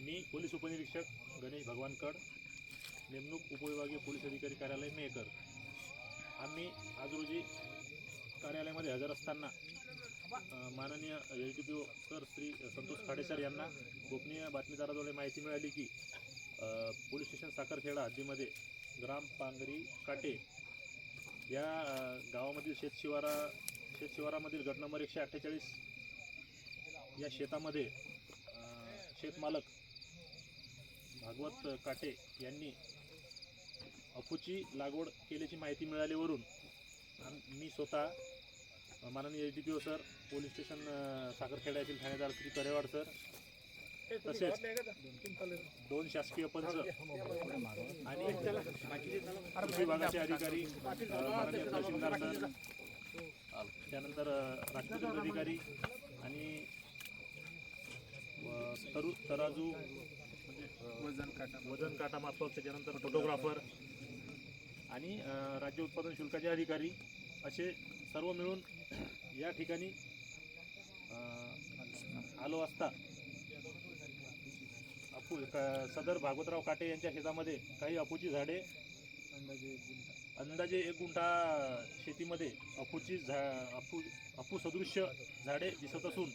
मी police उपनिरीक्षक गणेश भगवानकड, नेमणूक उपविभागीय पोलीस अधिकारी कार्यालय मेहकर. आम्ही आज रोजी कार्यालयामध्ये हजर असताना माननीय LTPO sir Shri Santosh Khade sir यांना गोपनीय बातमीदाराद्वारे माहिती मिळाली की पोलीस स्टेशन साखरखेडा हद्दीमध्ये ग्राम पांगरी काटे या गावामधील शेतशिवारामधील गट नंबर 148 या शेतामध्ये शेतमालक भागवत काटे यांनी अफूची लागवड केल्याची माहिती मिळाल्यावरून मी स्वतः माननीय LTPO sir, police station Sakharkheda येथील ठाणेदार श्री करेवाड सर, तसेच 2 शासकीय पंच आणि कृषी विभागाचे अधिकारी माननीय तहसीलदार सर, त्यानंतर राष्ट्रीय अधिकारी आणि तराजू म्हणजे वजन काटा मापक, त्याच्यानंतर फोटोग्राफर आणि राज्य उत्पादन शुल्काचे अधिकारी असे सर्व मिळून या ठिकाणी आलो असता सदर भागवतराव काटे यांच्या शेतामध्ये काही अफूची झाडे अंदाजे 1 गुंठा शेतीमध्ये अफू सदृश्य झाडे दिसत असून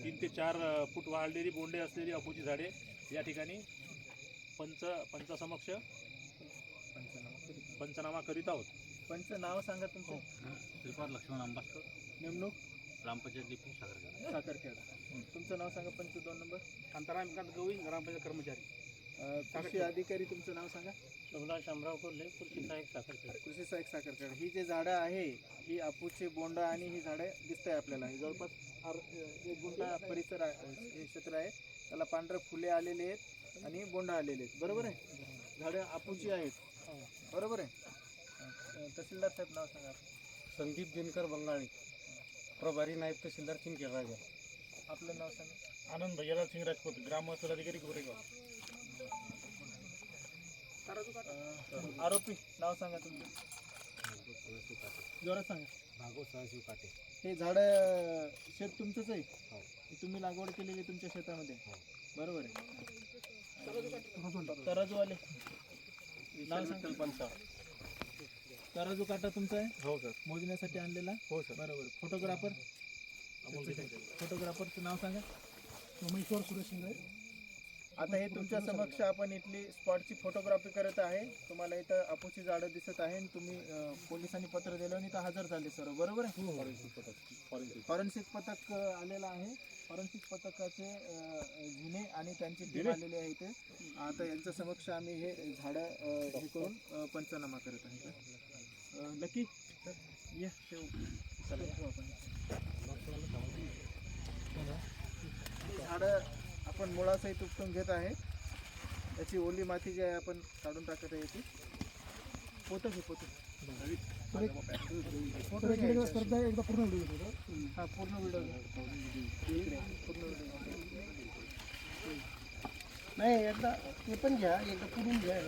3 ते 4 फूट वाढलेली बोंडे असलेली अफूची झाडे या ठिकाणी पंचासमक्ष पंचनामा करीत आहोत. पंच नाव सांगा तुमचं. श्रीपाद लक्ष्मण अंबासकर, नेमणूक ग्रामपंचायत DP साखरखेडा. तुमचं नाव सांगा. पंच 2 नंबर. शांताराम गवळी, ग्रामपंचायत कर्मचारी. कृषी अधिकारी तुमचं नाव सांगा. शोभना शामराव कोल्हे, कृषी सहाय्यक साखरखेडा. कृषी सहाय्यक साखरखेडा. ही जे झाडं आहे ही अफूचे बोंड आणि ही झाडं दिसत आहे आपल्याला. ही जवळपास 1 गुंठा परिसर हे क्षेत्र आहे. त्याला पांढरे फुले आलेले आहेत आणि बोंड आलेले आहेत. बरोबर आहे. झाडं अफूची आहेत. बरोबर आहे. तहसीलदार साहेब नाव सांगा. संदीप दिनकर बंगाळी, प्रभारी नायब तहसीलदार चिंकेर राजा. आपलं नाव सांगा. आनंद भैयाराव सिंग राजपूत, ग्राम महसूल अधिकारी गोरेगाव. आरोपी नाव सांगा तुमचं. जोरात सांगा. भागवत सदाशिव काटे. हे झाडं शेत तुमचंच आहे. तुम्ही लागवड केलेली तुमच्या शेतामध्ये. बरोबर आहे. तराजूवाले नाव सांगा. तराजू काटा तुमचा आहे. हो सर. मोजण्यासाठी आणलेला. हो सर. बरोबर. फोटोग्राफरचं नाव सांगा. सोमेश्वर सुरेश शिंदे. आता हे तुमच्या समक्ष आपण इथली स्पॉटची फोटोग्राफी करत आहे. तुम्हाला इथं अफूची झाडं दिसत आहे आणि तुम्ही पोलिसांनी पत्र दिलं आणि इथं हजर झाले सर्व. बरोबर आहे. फॉरेन्सिक पथक आलेलं आहे. फॉरेन्सिक पथकाचे जिने आणि त्यांची टीम आलेली आहे इथे. आता यांच्या समक्ष आम्ही हे झाडं हे करून पंचनामा करत आहे. नक्की या ठेवू. झाडं आपण मुळासहित उपटून घेत आहे. याची ओली माती जी आहे आपण काढून टाकत आहे. याची पोतं घे. पोतं एकदा पूर्ण व्हिडिओ. हा पूर्ण व्हिडिओ नाही. एकदा ते पण घ्या. एकदा पुरून घ्या.